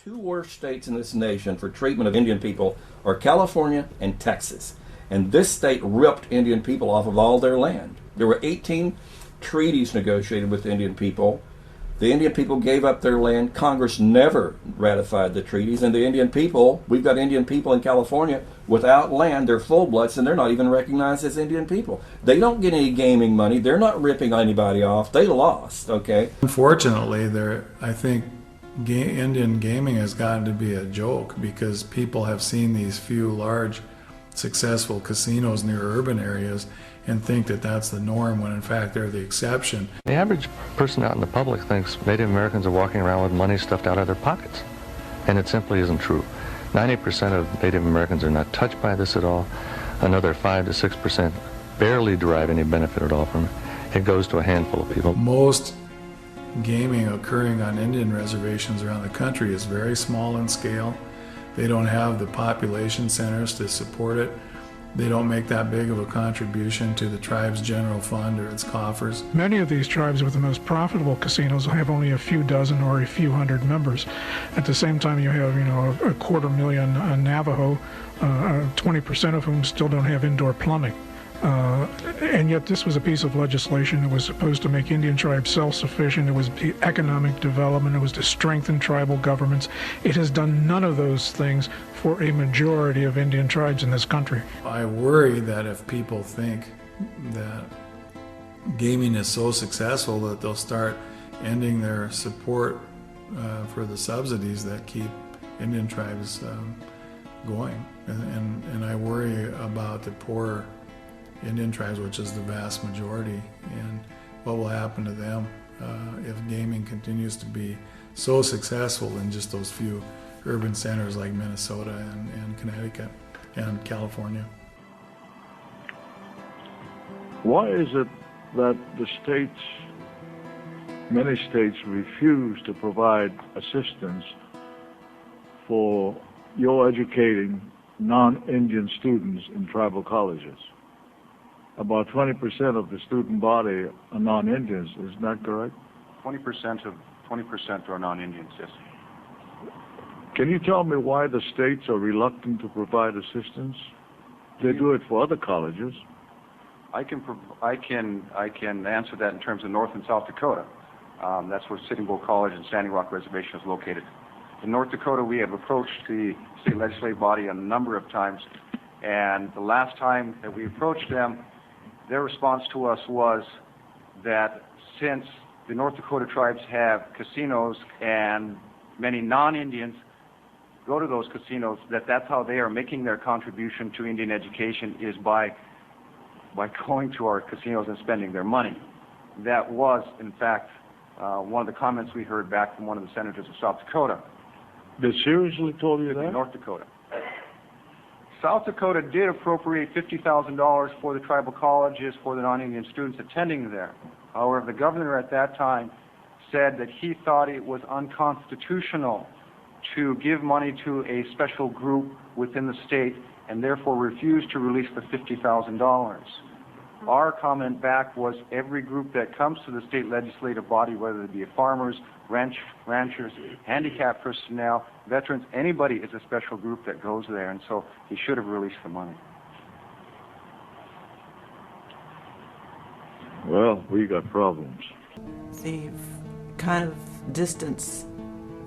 two worst states in this nation for treatment of Indian people are California and Texas. And this state ripped Indian people off of all their land. There were 18 treaties negotiated with Indian people. The Indian people gave up their land. Congress never ratified the treaties. And the Indian people, we've got Indian people in California without land. They're full-bloods, and they're not even recognized as Indian people. They don't get any gaming money. They're not ripping anybody off. They lost, okay? Unfortunately, I think Indian gaming has gotten to be a joke because people have seen these few large, successful casinos near urban areas and think that that's the norm when in fact they're the exception. The average person out in the public thinks Native Americans are walking around with money stuffed out of their pockets, and it simply isn't true. 90% of Native Americans are not touched by this at all. Another 5 to 6% barely derive any benefit at all from it. It goes to a handful of people. Most gaming occurring on Indian reservations around the country is very small in scale. They don't have the population centers to support it. They don't make that big of a contribution to the tribe's general fund or its coffers. Many of these tribes with the most profitable casinos have only a few dozen or a few hundred members. At the same time, you have, a 250,000 Navajo, 20% of whom still don't have indoor plumbing. And yet this was a piece of legislation that was supposed to make Indian tribes self-sufficient. It was the economic development. It was to strengthen tribal governments. It has done none of those things for a majority of Indian tribes in this country. I worry that if people think that gaming is so successful that they'll start ending their support for the subsidies that keep Indian tribes going. And I worry about the poor Indian tribes, which is the vast majority, and what will happen to them if gaming continues to be so successful in just those few urban centers like Minnesota and Connecticut and California. Why is it that many states refuse to provide assistance for your educating non-Indian students in tribal colleges? About 20% of the student body are non-Indians, isn't that correct? 20% are non-Indians, yes. Can you tell me why the states are reluctant to provide assistance? They do it for other colleges. I can answer that in terms of North and South Dakota. That's where Sitting Bull College and Standing Rock Reservation is located. In North Dakota, we have approached the state legislative body a number of times, and the last time that we approached them, their response to us was that since the North Dakota tribes have casinos and many non-Indians go to those casinos, that's how they are making their contribution to Indian education, is by going to our casinos and spending their money. That was, in fact, one of the comments we heard back from one of the senators of South Dakota. They seriously told you that? North Dakota. South Dakota did appropriate $50,000 for the tribal colleges for the non-Indian students attending there. However, the governor at that time said that he thought it was unconstitutional to give money to a special group within the state and therefore refused to release the $50,000. Our comment back was every group that comes to the state legislative body, whether it be farmers, ranchers, handicapped personnel, veterans, anybody is a special group that goes there, and so he should have released the money. Well, we got problems. The kind of distance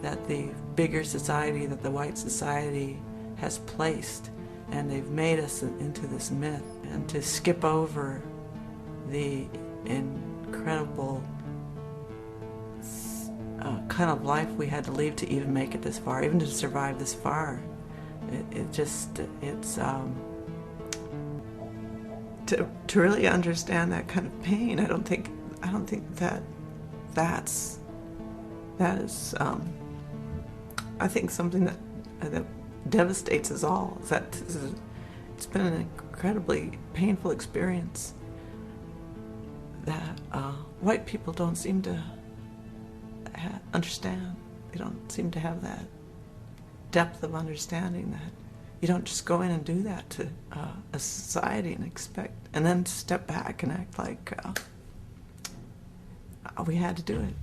that the bigger society, that the white society has placed, and they've made us into this myth, and to skip over the incredible kind of life we had to lead to even make it this far, even to survive this far. To really understand that kind of pain, I don't think that is I think something that devastates us all. It's been an incredibly painful experience that white people don't seem to understand. They don't seem to have that depth of understanding that you don't just go in and do that to a society and expect, and then step back and act like we had to do it.